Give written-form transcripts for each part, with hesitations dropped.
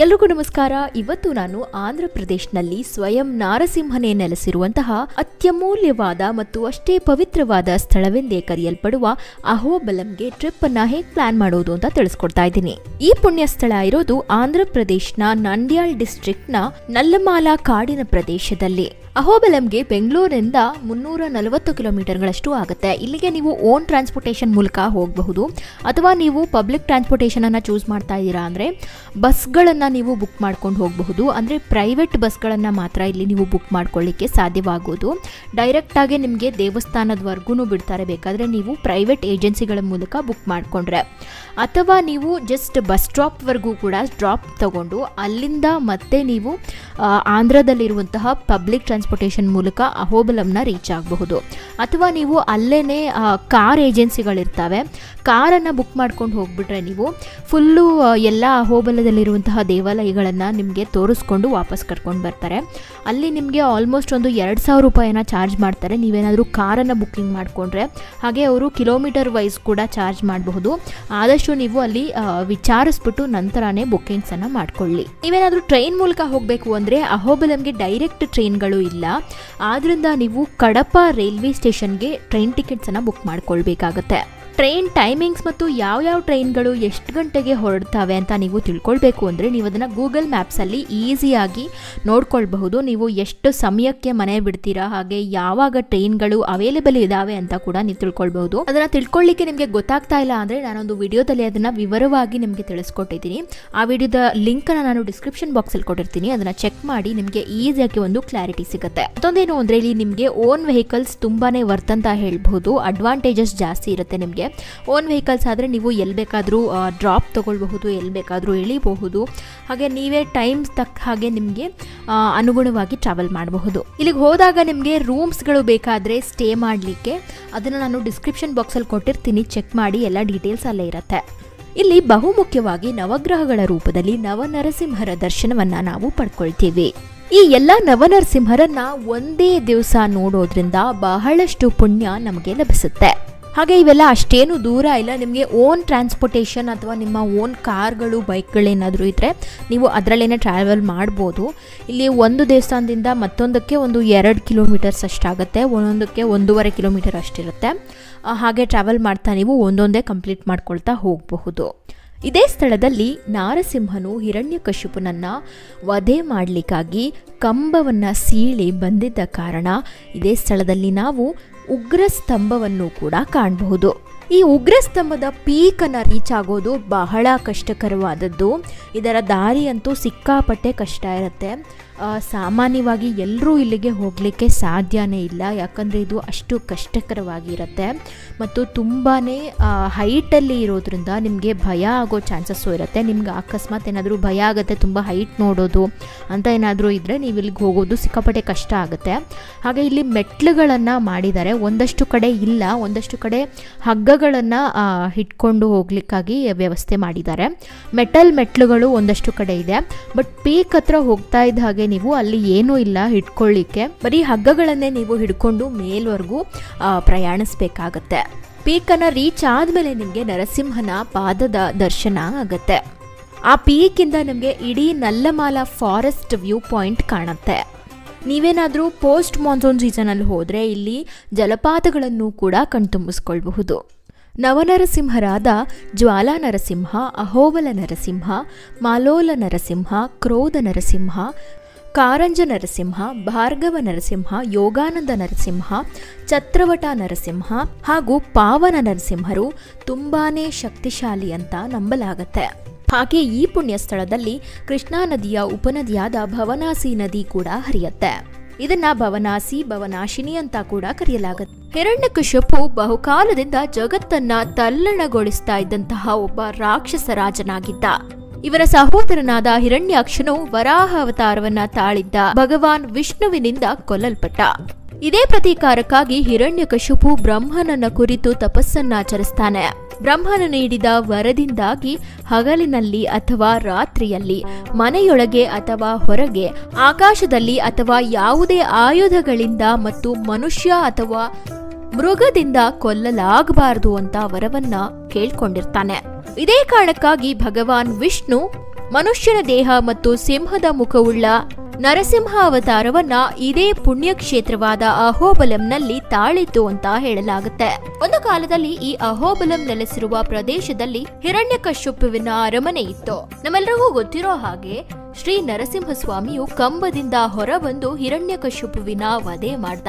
ಎಲ್ರಿಗೂ ನಮಸ್ಕಾರ. ಇವತ್ತು ನಾನು ಆಂಧ್ರ ಪ್ರದೇಶನಲ್ಲಿ ಸ್ವಯಂ ನಾರಸಿಂಹನೇ ನೆಲೆಸಿರುವಂತಹ ಅತ್ಯಮೂಲ್ಯವಾದ ಮತ್ತು ಅಷ್ಟೇ ಪವಿತ್ರವಾದ ಸ್ಥಳವೆಂದೇ ಕರೆಯಲ್ಪಡುವ ಅಹೋಬಲಂಗೆ ಟ್ರಿಪ್ ಅನ್ನ ಹೇಗೆ ಪ್ಲಾನ್ ಮಾಡೋದು ಅಂತ ತಿಳಿಸ್ಕೊಡ್ತಾ ಇದ್ದೀನಿ. ಈ ಪುಣ್ಯ ಸ್ಥಳ ಇರೋದು ಆಂಧ್ರ ಪ್ರದೇಶನ ನಂಡ್ಯಾಲ್ ಡಿಸ್ಟ್ರಿಕ್ಟ್ ನ ನಲ್ಲಮಾಲ ಕಾಡಿನ ಪ್ರದೇಶದಲ್ಲಿ. ಅಹೋಬಲಂಗೆ ಬೆಂಗಳೂರಿನಿಂದ 340 ಕಿಲೋಮೀಟರ್ಗಳಷ್ಟು ಆಗುತ್ತೆ. ಇಲ್ಲಿಗೆ ನೀವು ಓನ್ ಟ್ರಾನ್ಸ್ಪೋರ್ಟೇಷನ್ ಮೂಲಕ ಹೋಗಬಹುದು, ಅಥವಾ ನೀವು ಪಬ್ಲಿಕ್ ಟ್ರಾನ್ಸ್ಪೋರ್ಟೇಷನ್ ಅನ್ನ ಚೂಸ್ ಮಾಡ್ತಾ ಇದ್ದೀರಾ ಅಂದರೆ ಬಸ್ಗಳನ್ನು ನೀವು ಬುಕ್ ಮಾಡ್ಕೊಂಡು ಹೋಗಬಹುದು. ಅಂದರೆ ಪ್ರೈವೇಟ್ ಬಸ್ಗಳನ್ನು ಮಾತ್ರ ಇಲ್ಲಿ ನೀವು ಬುಕ್ ಮಾಡ್ಕೊಳ್ಳಿಕ್ಕೆ ಸಾಧ್ಯವಾಗೋದು. ಡೈರೆಕ್ಟಾಗಿ ನಿಮಗೆ ದೇವಸ್ಥಾನದವರೆಗೂ ಬಿಡ್ತಾರೆ, ಬೇಕಾದರೆ ನೀವು ಪ್ರೈವೇಟ್ ಏಜೆನ್ಸಿಗಳ ಮೂಲಕ ಬುಕ್ ಮಾಡಿಕೊಂಡ್ರೆ, ಅಥವಾ ನೀವು ಜಸ್ಟ್ ಬಸ್ ಸ್ಟಾಪ್ವರೆಗೂ ಕೂಡ ಡ್ರಾಪ್ ತಗೊಂಡು ಅಲ್ಲಿಂದ ಮತ್ತೆ ನೀವು ಆಂಧ್ರದಲ್ಲಿರುವಂತಹ ಪಬ್ಲಿಕ್ ಟ್ರಾನ್ಸ್ಪೋರ್ಟೇಷನ್ ಮೂಲಕ ಅಹೋಬಲಂನ ರೀಚ್ ಆಗಬಹುದು. ಅಥವಾ ನೀವು ಅಲ್ಲೇ ಕಾರ್ ಏಜೆನ್ಸಿಗಳಿರ್ತವೆ, ಕಾರನ್ನು ಬುಕ್ ಮಾಡ್ಕೊಂಡು ಹೋಗ್ಬಿಟ್ರೆ ನೀವು ಫುಲ್ಲು ಎಲ್ಲ ಅಹೋಬಲದಲ್ಲಿರುವಂತಹ ದೇವಾಲಯಗಳನ್ನು ನಿಮಗೆ ತೋರಿಸ್ಕೊಂಡು ವಾಪಸ್ ಕರ್ಕೊಂಡು ಬರ್ತಾರೆ. ಅಲ್ಲಿ ನಿಮಗೆ ಆಲ್ಮೋಸ್ಟ್ ಒಂದು 2,000 ರೂಪಾಯಿನ ಚಾರ್ಜ್ ಮಾಡ್ತಾರೆ ನೀವೇನಾದರೂ ಕಾರನ್ನು ಬುಕ್ಕಿಂಗ್ ಮಾಡಿಕೊಂಡ್ರೆ. ಹಾಗೆ ಅವರು ಕಿಲೋಮೀಟರ್ ವೈಸ್ ಕೂಡ ಚಾರ್ಜ್ ಮಾಡಬಹುದು. ಆದಷ್ಟು ನೀವು ಅಲ್ಲಿ ವಿಚಾರಿಸ್ಬಿಟ್ಟು ನಂತರನೇ ಬುಕ್ಕಿಂಗ್ಸನ್ನು ಮಾಡ್ಕೊಳ್ಳಿ. ನೀವೇನಾದರೂ ಟ್ರೈನ್ ಮೂಲಕ ಹೋಗಬೇಕು ಅಂದರೆ ಅಹೋಬಲಂಗೆ ಡೈರೆಕ್ಟ್ ಟ್ರೈನ್ಗಳು ಇಲ್ಲ. ಆದ್ದರಿಂದ ನೀವು ಕಡಪ ರೈಲ್ವೆ ಸ್ಟೇಷನ್ಗೆ ಟ್ರೈನ್ ಟಿಕೆಟ್ಸನ್ನು ಬುಕ್ ಮಾಡ್ಕೊಳ್ಬೇಕಾಗತ್ತೆ. ಟ್ರೈನ್ ಟೈಮಿಂಗ್ಸ್ ಮತ್ತು ಯಾವ ಟ್ರೈನ್ಗಳು ಎಷ್ಟು ಗಂಟೆಗೆ ಹೊರಡ್ತವೆ ಅಂತ ನೀವು ತಿಳ್ಕೊಳ್ಬೇಕು ಅಂದರೆ ನೀವು ಅದನ್ನು ಗೂಗಲ್ ಮ್ಯಾಪ್ಸಲ್ಲಿ ಈಸಿಯಾಗಿ ನೋಡ್ಕೊಳ್ಬಹುದು. ನೀವು ಎಷ್ಟು ಸಮಯಕ್ಕೆ ಮನೆ ಬಿಡ್ತೀರಾ, ಹಾಗೆ ಯಾವಾಗ ಟ್ರೈನ್ಗಳು ಅವೈಲೇಬಲ್ ಇದ್ದಾವೆ ಅಂತ ಕೂಡ ನೀವು ತಿಳ್ಕೊಳ್ಬಹುದು. ಅದನ್ನು ತಿಳ್ಕೊಳ್ಳಿಕ್ಕೆ ನಿಮಗೆ ಗೊತ್ತಾಗ್ತಾ ಇಲ್ಲ ಅಂದರೆ ನಾನೊಂದು ವಿಡಿಯೋದಲ್ಲಿ ಅದನ್ನು ವಿವರವಾಗಿ ನಿಮಗೆ ತಿಳಿಸ್ಕೊಟ್ಟಿದ್ದೀನಿ. ಆ ವಿಡಿಯೋದ ಲಿಂಕನ್ನು ನಾನು ಡಿಸ್ಕ್ರಿಪ್ಷನ್ ಬಾಕ್ಸಲ್ಲಿ ಕೊಟ್ಟಿರ್ತೀನಿ, ಅದನ್ನು ಚೆಕ್ ಮಾಡಿ ನಿಮಗೆ ಈಸಿಯಾಗಿ ಒಂದು ಕ್ಲಾರಿಟಿ ಸಿಗುತ್ತೆ. ಮತ್ತೊಂದೇನು ಅಂದರೆ ಇಲ್ಲಿ ನಿಮಗೆ ಓನ್ ವೆಹಿಕಲ್ಸ್ ತುಂಬಾ ವರ್ತ್ ಅಂತ ಹೇಳ್ಬಹುದು. ಅಡ್ವಾಂಟೇಜಸ್ ಜಾಸ್ತಿ ಇರುತ್ತೆ ನಿಮಗೆ. ಓನ್ ವೆಹಿಕಲ್ಸ್ ಆದರೆ ನೀವು ಎಲ್ಲಿ ಬೇಕಾದರೂ ಡ್ರಾಪ್ ತೊಗೊಳ್ಬಹುದು, ಎಲ್ಲಿ ಬೇಕಾದರೂ ಇಳಿಬಹುದು. ಹಾಗೆ ನೀವೇ ಟೈಮ್ಸ್ ತಕ್ಕ ಹಾಗೆ ನಿಮಗೆ ಅನುಗುಣವಾಗಿ ಟ್ರಾವೆಲ್ ಮಾಡಬಹುದು. ಇಲ್ಲಿಗೆ ಹೋದಾಗ ನಿಮಗೆ ರೂಮ್ಸ್ಗಳು ಬೇಕಾದರೆ ಸ್ಟೇ ಮಾಡಲಿಕ್ಕೆ ಅದನ್ನು ನಾನು ಡಿಸ್ಕ್ರಿಪ್ಷನ್ ಬಾಕ್ಸಲ್ಲಿ ಕೊಟ್ಟಿರ್ತೀನಿ, ಚೆಕ್ ಮಾಡಿ, ಎಲ್ಲ ಡೀಟೇಲ್ಸ್ ಅಲ್ಲೇ ಇರುತ್ತೆ. ಇಲ್ಲಿ ಬಹುಮುಖ್ಯವಾಗಿ ನವಗ್ರಹಗಳ ರೂಪದಲ್ಲಿ ನವನರಸಿಂಹರ ದರ್ಶನವನ್ನು ನಾವು ಪಡ್ಕೊಳ್ತೀವಿ. ಈ ಎಲ್ಲ ನವನರಸಿಂಹರನ್ನ ಒಂದೇ ದಿವಸ ನೋಡೋದ್ರಿಂದ ಬಹಳಷ್ಟು ಪುಣ್ಯ ನಮಗೆ ಲಭಿಸುತ್ತೆ. ಹಾಗೆ ಇವೆಲ್ಲ ಅಷ್ಟೇನು ದೂರ ಇಲ್ಲ. ನಿಮಗೆ ಓನ್ ಟ್ರಾನ್ಸ್ಪೋರ್ಟೇಷನ್ ಅಥವಾ ನಿಮ್ಮ ಓನ್ ಕಾರ್ಗಳು, ಬೈಕ್ಗಳೇನಾದರೂ ಇದ್ದರೆ ನೀವು ಅದರಲ್ಲೇ ಟ್ರಾವೆಲ್ ಮಾಡ್ಬೋದು. ಇಲ್ಲಿ ಒಂದು ದೇವಸ್ಥಾನದಿಂದ ಮತ್ತೊಂದಕ್ಕೆ ಒಂದು 2 ಕಿಲೋಮೀಟರ್ಸ್ ಅಷ್ಟಾಗುತ್ತೆ, ಒಂದೊಂದಕ್ಕೆ 1.5 ಕಿಲೋಮೀಟರ್ ಅಷ್ಟಿರುತ್ತೆ. ಹಾಗೆ ಟ್ರಾವೆಲ್ ಮಾಡ್ತಾ ನೀವು ಒಂದೊಂದೇ ಕಂಪ್ಲೀಟ್ ಮಾಡ್ಕೊಳ್ತಾ ಹೋಗಬಹುದು. ಇದೇ ಸ್ಥಳದಲ್ಲಿ ನಾರಸಿಂಹನು ಹಿರಣ್ಯಕಶಿಪುನನ್ನು ವಧೆ ಮಾಡಲಿಕ್ಕಾಗಿ ಕಂಬವನ್ನು ಸೀಳಿ ಬಂದಿದ್ದ ಕಾರಣ ಇದೇ ಸ್ಥಳದಲ್ಲಿ ನಾವು ಉಗ್ರ ಸ್ತಂಭವನ್ನು ಕೂಡ ಕಾಣಬಹುದು. ಈ ಉಗ್ರ ಸ್ತಂಭದ ಪೀಕನ್ನು ರೀಚ್ ಆಗೋದು ಬಹಳ ಕಷ್ಟಕರವಾದದ್ದು. ಇದರ ದಾರಿ ಅಂತೂ ಸಿಕ್ಕಾಪಟ್ಟೆ ಕಷ್ಟ ಇರುತ್ತೆ. ಸಾಮಾನ್ಯವಾಗಿ ಎಲ್ಲರೂ ಇಲ್ಲಿಗೆ ಹೋಗಲಿಕ್ಕೆ ಸಾಧ್ಯನೇ ಇಲ್ಲ, ಯಾಕಂದರೆ ಇದು ಅಷ್ಟು ಕಷ್ಟಕರವಾಗಿರುತ್ತೆ ಮತ್ತು ತುಂಬಾ ಹೈಟಲ್ಲಿ ಇರೋದ್ರಿಂದ ನಿಮಗೆ ಭಯ ಆಗೋ ಚಾನ್ಸಸ್ಸು ಇರುತ್ತೆ. ನಿಮ್ಗೆ ಅಕಸ್ಮಾತ್ ಏನಾದರೂ ಭಯ ಆಗುತ್ತೆ, ತುಂಬ ಹೈಟ್ ನೋಡೋದು ಅಂತ ಏನಾದರೂ ಇದ್ದರೆ ನೀವು ಇಲ್ಲಿಗೆ ಹೋಗೋದು ಸಿಕ್ಕಾಪಟ್ಟೆ ಕಷ್ಟ ಆಗುತ್ತೆ. ಹಾಗೆ ಇಲ್ಲಿ ಮೆಟ್ಲುಗಳನ್ನು ಮಾಡಿದ್ದಾರೆ, ಒಂದಷ್ಟು ಕಡೆ ಇಲ್ಲ, ಒಂದಷ್ಟು ಕಡೆ ಹಗ್ಗಗಳನ್ನು ಇಟ್ಕೊಂಡು ಹೋಗ್ಲಿಕ್ಕಾಗಿ ವ್ಯವಸ್ಥೆ ಮಾಡಿದ್ದಾರೆ. ಮೆಟ್ಲುಗಳು ಒಂದಷ್ಟು ಕಡೆ ಇದೆ, ಬಟ್ ಪೀಕ್ ಹತ್ರ ಹೋಗ್ತಾ ಇದ್ದ ಹಾಗೆ ನೀವು ಅಲ್ಲಿ ಏನೂ ಇಲ್ಲ ಹಿಡ್ಕೊಳ್ಳಿಕ್ಕೆ, ಬರೀ ಹಗ್ಗಗಳನ್ನೇ ನೀವು ಹಿಡ್ಕೊಂಡು ಮೇಲ್ವರೆಗೂ ಪ್ರಯಾಣಿಸಬೇಕಾಗತ್ತೆ. ಪೀಕನ್ನು ರೀಚ್ ಆದಮೇಲೆ ನಿಮಗೆ ನರಸಿಂಹನ ಪಾದದ ದರ್ಶನ ಆಗುತ್ತೆ. ಆ ಪೀಕಿಂದ ನಿಮಗೆ ಇಡೀ ನಲ್ಲಮಾಲ ಫಾರೆಸ್ಟ್ ವ್ಯೂ ಪಾಯಿಂಟ್ ಕಾಣುತ್ತೆ. ನೀವೇನಾದರೂ ಪೋಸ್ಟ್ ಮಾನ್ಸೂನ್ ಸೀಸನಲ್ಲಿ ಹೋದರೆ ಇಲ್ಲಿ ಜಲಪಾತಗಳನ್ನು ಕೂಡ ಕಣ್ತುಂಬಿಸ್ಕೊಳ್ಬಹುದು. ನವನರಸಿಂಹರಾದ ಜ್ವಾಲಾ ನರಸಿಂಹ, ಅಹೋಬಲ ನರಸಿಂಹ, ಮಾಲೋಲ ನರಸಿಂಹ, ಕ್ರೋಧ ನರಸಿಂಹ, ಕಾರಂಜ ನರಸಿಂಹ, ಭಾರ್ಗವ ನರಸಿಂಹ, ಯೋಗಾನಂದ ನರಸಿಂಹ, ಛತ್ರವಟ ನರಸಿಂಹ ಹಾಗೂ ಪಾವನ ನರಸಿಂಹರು ತುಂಬಾನೇ ಶಕ್ತಿಶಾಲಿ ಅಂತ ನಂಬಲಾಗತ್ತೆ. ಹಾಗೆ ಈ ಪುಣ್ಯ ಸ್ಥಳದಲ್ಲಿ ಕೃಷ್ಣಾ ನದಿಯ ಉಪನದಿಯಾದ ಭವನಾಸಿ ನದಿ ಕೂಡ ಹರಿಯುತ್ತೆ. ಇದನ್ನ ಭವನಾಶಿನಿ ಅಂತ ಕೂಡ ಕರೆಯಲಾಗುತ್ತೆ. ಹಿರಣ್ಯಕಶಿಪು ಬಹುಕಾಲದಿಂದ ಜಗತ್ತನ್ನ ತಲ್ಲಣಗೊಳಿಸ್ತಾ ಇದ್ದಂತಹ ಒಬ್ಬ ರಾಕ್ಷಸ ರಾಜನಾಗಿದ್ದ. ಇವರ ಸಹೋದರನಾದ ಹಿರಣ್ಯಾಕ್ಷನು ವರಾಹ ಅವತಾರವನ್ನ ತಾಳಿದ್ದ ಭಗವಾನ್ ವಿಷ್ಣುವಿನಿಂದ ಕೊಲ್ಲಲ್ಪಟ್ಟ. ಇದೇ ಪ್ರತೀಕಾರಕ್ಕಾಗಿ ಹಿರಣ್ಯಕಶಿಪು ಬ್ರಹ್ಮನನ್ನ ಕುರಿತು ತಪಸ್ಸನ್ನಾಚರಿಸ್ತಾನೆ. ಬ್ರಹ್ಮನು ನೀಡಿದ ವರದಿಂದಾಗಿ ಹಗಲಿನಲ್ಲಿ ಅಥವಾ ರಾತ್ರಿಯಲ್ಲಿ, ಮನೆಯೊಳಗೆ ಅಥವಾ ಹೊರಗೆ, ಆಕಾಶದಲ್ಲಿ ಅಥವಾ ಯಾವುದೇ ಆಯುಧಗಳಿಂದ ಮತ್ತು ಮನುಷ್ಯ ಅಥವಾ ಮೃಗದಿಂದ ಕೊಲ್ಲಲಾಗಬಾರದು ಅಂತ ವರವನ್ನ ಕೇಳ್ಕೊಂಡಿರ್ತಾನೆ. ಇದೇ ಕಾರಣಕ್ಕಾಗಿ ಭಗವಾನ್ ವಿಷ್ಣು ಮನುಷ್ಯನ ದೇಹ ಮತ್ತು ಸಿಂಹದ ಮುಖವುಳ್ಳ ನರಸಿಂಹ ಅವತಾರವನ್ನ ಇದೇ ಪುಣ್ಯಕ್ಷೇತ್ರವಾದ ಅಹೋಬಲಂನಲ್ಲಿ ತಾಳಿತು ಅಂತ ಹೇಳಲಾಗುತ್ತೆ. ಒಂದು ಕಾಲದಲ್ಲಿ ಈ ಅಹೋಬಲಂ ನೆಲೆಸಿರುವ ಪ್ರದೇಶದಲ್ಲಿ ಹಿರಣ್ಯಕಶ್ಯಪುವಿನ ಅರಮನೆ ಇತ್ತು. ನಮ್ಮೆಲ್ಲರಿಗೂ ಗೊತ್ತಿರೋ ಹಾಗೆ ಶ್ರೀ ನರಸಿಂಹಸ್ವಾಮಿಯು ಕಂಬದಿಂದ ಹೊರಬಂದು ಹಿರಣ್ಯಕಶ್ಯಪುವಿನ ವಧೆ ಮಾಡ್ದ.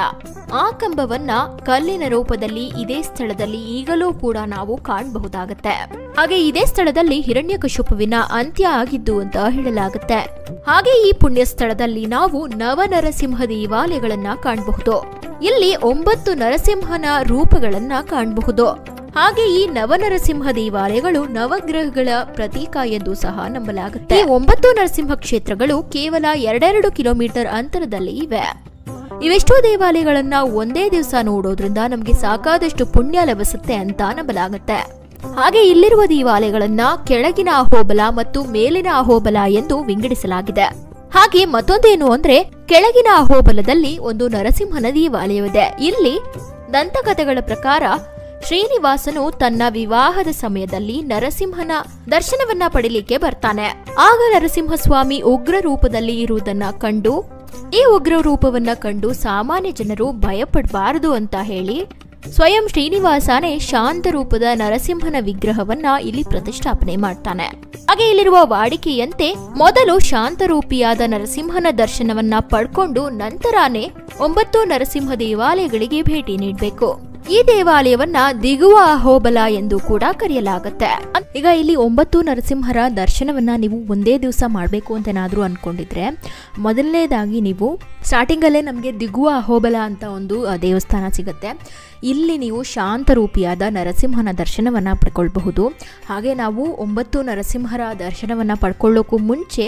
ಆ ಕಂಬವನ್ನ ಕಲ್ಲಿನ ರೂಪದಲ್ಲಿ ಇದೇ ಸ್ಥಳದಲ್ಲಿ ಈಗಲೂ ಕೂಡ ನಾವು ಕಾಣಬಹುದಾಗತ್ತೆ. ಹಾಗೆ ಇದೇ ಸ್ಥಳದಲ್ಲಿ ಹಿರಣ್ಯಕಶ್ಯಪುವಿನ ಅಂತ್ಯ ಆಗಿದ್ದು ಅಂತ ಹೇಳಲಾಗುತ್ತೆ. ಹಾಗೆ ಈ ಪುಣ್ಯ ಸ್ಥಳದಲ್ಲಿ ನಾವು ನವನರಸಿಂಹ ದೇವಾಲಯಗಳನ್ನ ಕಾಣಬಹುದು. ಇಲ್ಲಿ 9 ನರಸಿಂಹನ ರೂಪಗಳನ್ನ ಕಾಣಬಹುದು. ಹಾಗೆ ಈ ನವನರಸಿಂಹ ದೇವಾಲಯಗಳು ನವಗ್ರಹಗಳ ಪ್ರತೀಕ ಎಂದು ಸಹ ನಂಬಲಾಗುತ್ತೆ. ಈ 9 ನರಸಿಂಹ ಕ್ಷೇತ್ರಗಳು ಕೇವಲ 2 ಕಿಲೋಮೀಟರ್ ಅಂತರದಲ್ಲಿ ಇವೆ. ಇವೆಷ್ಟೋ ದೇವಾಲಯಗಳನ್ನ ಒಂದೇ ದಿವಸ ನೋಡೋದ್ರಿಂದ ನಮಗೆ ಸಾಕಾದಷ್ಟು ಪುಣ್ಯ ಲಭಿಸುತ್ತೆ ಅಂತ ನಂಬಲಾಗುತ್ತೆ. ಹಾಗೆ ಇಲ್ಲಿರುವ ದೇವಾಲಯಗಳನ್ನ ಕೆಳಗಿನ ಅಹೋಬಲ ಮತ್ತು ಮೇಲಿನ ಅಹೋಬಲ ಎಂದು ವಿಂಗಡಿಸಲಾಗಿದೆ. ಹಾಗೆ ಮತ್ತೊಂದೇನು ಅಂದ್ರೆ ಕೆಳಗಿನ ಅಹೋಬಲದಲ್ಲಿ ಒಂದು ನರಸಿಂಹನ ದೇವಾಲಯವಿದೆ. ಇಲ್ಲಿ ದಂತಕಥೆಗಳ ಪ್ರಕಾರ ಶ್ರೀನಿವಾಸನು ತನ್ನ ವಿವಾಹದ ಸಮಯದಲ್ಲಿ ನರಸಿಂಹನ ದರ್ಶನವನ್ನ ಪಡಿಲಿಕ್ಕೆ ಬರ್ತಾನೆ. ಆಗ ನರಸಿಂಹಸ್ವಾಮಿ ಉಗ್ರ ರೂಪದಲ್ಲಿ ಇರುವುದನ್ನ ಕಂಡು ಈ ಉಗ್ರ ರೂಪವನ್ನ ಕಂಡು ಸಾಮಾನ್ಯ ಜನರು ಭಯಪಡಬಾರದು ಅಂತ ಹೇಳಿ ಸ್ವಯಂ ಶ್ರೀನಿವಾಸನೇ ಶಾಂತ ರೂಪದ ನರಸಿಂಹನ ವಿಗ್ರಹವನ್ನ ಇಲ್ಲಿ ಪ್ರತಿಷ್ಠಾಪನೆ ಮಾಡ್ತಾನೆ. ಹಾಗೆ ಇಲ್ಲಿರುವ ವಾಡಿಕೆಯಂತೆ ಮೊದಲು ಶಾಂತರೂಪಿಯಾದ ನರಸಿಂಹನ ದರ್ಶನವನ್ನ ಪಡ್ಕೊಂಡು ನಂತರನೇ 9 ನರಸಿಂಹ ದೇವಾಲಯಗಳಿಗೆ ಭೇಟಿ ನೀಡಬೇಕು. ಈ ದೇವಾಲಯವನ್ನ ದಿಗುವ ಅಹೋಬಲ ಎಂದು ಕೂಡ ಕರೆಯಲಾಗುತ್ತೆ. ಈಗ ಇಲ್ಲಿ 9 ನರಸಿಂಹರ ದರ್ಶನವನ್ನ ನೀವು ಒಂದೇ ದಿವಸ ಮಾಡಬೇಕು ಅಂತ ಏನಾದ್ರೂ ಅನ್ಕೊಂಡಿದ್ರೆ ಮೊದಲನೇದಾಗಿ ನೀವು ಸ್ಟಾರ್ಟಿಂಗ್ ಅಲ್ಲೇ ನಮಗೆ ದಿಗುವ ಅಹೋಬಲ ಅಂತ ಒಂದು ದೇವಸ್ಥಾನ ಸಿಗುತ್ತೆ. ಇಲ್ಲಿ ನೀವು ಶಾಂತರೂಪಿಯಾದ ನರಸಿಂಹನ ದರ್ಶನವನ್ನ ಪಡ್ಕೊಳ್ಬಹುದು. ಹಾಗೆ ನಾವು 9 ನರಸಿಂಹರ ದರ್ಶನವನ್ನ ಪಡ್ಕೊಳ್ಳೋಕ್ಕೂ ಮುಂಚೆ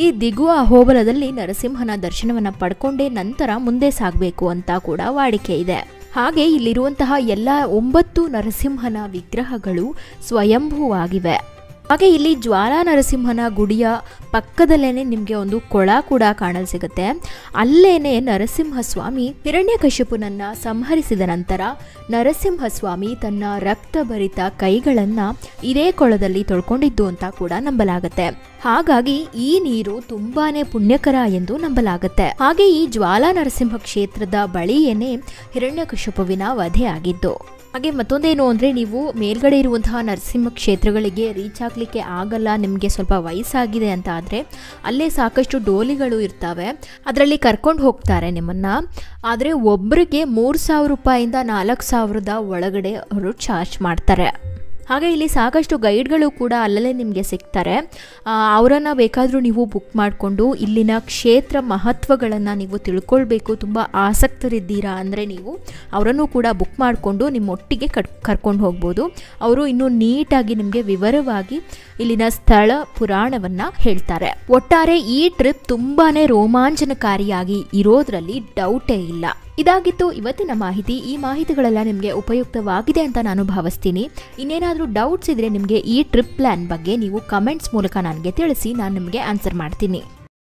ಈ ದಿಗುವ ಅಹೋಬಲದಲ್ಲಿ ನರಸಿಂಹನ ದರ್ಶನವನ್ನ ಪಡ್ಕೊಂಡೇ ನಂತರ ಮುಂದೆ ಸಾಗಬೇಕು ಅಂತ ಕೂಡ ವಾಡಿಕೆ ಇದೆ. ಹಾಗೆ ಇಲ್ಲಿರುವಂತಹ ಎಲ್ಲ 9 ನರಸಿಂಹನ ವಿಗ್ರಹಗಳು ಸ್ವಯಂಭೂವಾಗಿವೆ. ಹಾಗೆ ಇಲ್ಲಿ ಜ್ವಾಲಾ ನರಸಿಂಹನ ಗುಡಿಯ ಪಕ್ಕದಲ್ಲೇನೆ ನಿಮಗೆ ಒಂದು ಕೊಳ ಕೂಡ ಕಾಣಲು ಸಿಗುತ್ತೆ. ಅಲ್ಲೇನೆ ನರಸಿಂಹಸ್ವಾಮಿ ಹಿರಣ್ಯಕಶ್ಯಪನನ್ನ ಸಂಹರಿಸಿದ ನಂತರ ನರಸಿಂಹಸ್ವಾಮಿ ತನ್ನ ರಕ್ತಭರಿತ ಕೈಗಳನ್ನ ಇದೇ ಕೊಳದಲ್ಲಿ ತೊಳ್ಕೊಂಡಿದ್ದು ಅಂತ ಕೂಡ ನಂಬಲಾಗುತ್ತೆ. ಹಾಗಾಗಿ ಈ ನೀರು ತುಂಬಾನೇ ಪುಣ್ಯಕರ ಎಂದು ನಂಬಲಾಗುತ್ತೆ. ಹಾಗೆ ಈ ಜ್ವಾಲಾ ನರಸಿಂಹ ಕ್ಷೇತ್ರದ ಬಳಿಯೇನೆ ಹಿರಣ್ಯಕಶ್ಯಪುವಿನ ವಧೆ ಆಗಿದ್ದು. ಹಾಗೆ ಮತ್ತೊಂದೇನು ಅಂದರೆ ನೀವು ಮೇಲ್ಗಡೆ ಇರುವಂತಹ ನರಸಿಂಹ ಕ್ಷೇತ್ರಗಳಿಗೆ ರೀಚ್ ಆಗಲಿಕ್ಕೆ ಆಗಲ್ಲ, ನಿಮಗೆ ಸ್ವಲ್ಪ ವಯಸ್ಸಾಗಿದೆ ಅಂತ ಆದರೆ ಅಲ್ಲೇ ಸಾಕಷ್ಟು ಡೋಲಿಗಳು ಇರ್ತವೆ, ಅದರಲ್ಲಿ ಕರ್ಕೊಂಡು ಹೋಗ್ತಾರೆ ನಿಮ್ಮನ್ನು. ಆದರೆ ಒಬ್ಬರಿಗೆ 3,000 ರೂಪಾಯಿಂದ 4,000 ಒಳಗಡೆ ಅವರು ಚಾರ್ಜ್ ಮಾಡ್ತಾರೆ. ಹಾಗೆ ಇಲ್ಲಿ ಸಾಕಷ್ಟು ಗೈಡ್ಗಳು ಕೂಡ ಅಲ್ಲಲ್ಲೇ ನಿಮಗೆ ಸಿಗ್ತಾರೆ. ಅವರನ್ನು ಬೇಕಾದರೂ ನೀವು ಬುಕ್ ಮಾಡಿಕೊಂಡು ಇಲ್ಲಿನ ಕ್ಷೇತ್ರ ಮಹತ್ವಗಳನ್ನು ನೀವು ತಿಳ್ಕೊಳ್ಬೇಕು, ತುಂಬ ಆಸಕ್ತರಿದ್ದೀರಾ ಅಂದರೆ ನೀವು ಅವರನ್ನು ಕೂಡ ಬುಕ್ ಮಾಡಿಕೊಂಡು ನಿಮ್ಮೊಟ್ಟಿಗೆ ಕರ್ಕೊಂಡು ಹೋಗ್ಬೋದು. ಅವರು ಇನ್ನೂ ನೀಟಾಗಿ ನಿಮಗೆ ವಿವರವಾಗಿ ಇಲ್ಲಿನ ಸ್ಥಳ ಪುರಾಣವನ್ನು ಹೇಳ್ತಾರೆ. ಒಟ್ಟಾರೆ ಈ ಟ್ರಿಪ್ ತುಂಬಾ ರೋಮಾಂಚನಕಾರಿಯಾಗಿ ಇರೋದ್ರಲ್ಲಿ ಡೌಟೇ ಇಲ್ಲ. ಇದಾಗಿತ್ತು ಇವತ್ತಿನ ಮಾಹಿತಿ. ಈ ಮಾಹಿತಿಗಳೆಲ್ಲ ನಿಮಗೆ ಉಪಯುಕ್ತವಾಗಿದೆ ಅಂತ ನಾನು ಭಾವಿಸ್ತೀನಿ. ಇನ್ನೇನಾದರೂ ಡೌಟ್ಸ್ ಇದ್ದರೆ ನಿಮಗೆ ಈ ಟ್ರಿಪ್ ಪ್ಲ್ಯಾನ್ ಬಗ್ಗೆ ನೀವು ಕಮೆಂಟ್ಸ್ ಮೂಲಕ ನನಗೆ ತಿಳಿಸಿ, ನಾನು ನಿಮಗೆ ಆನ್ಸರ್ ಮಾಡ್ತೀನಿ.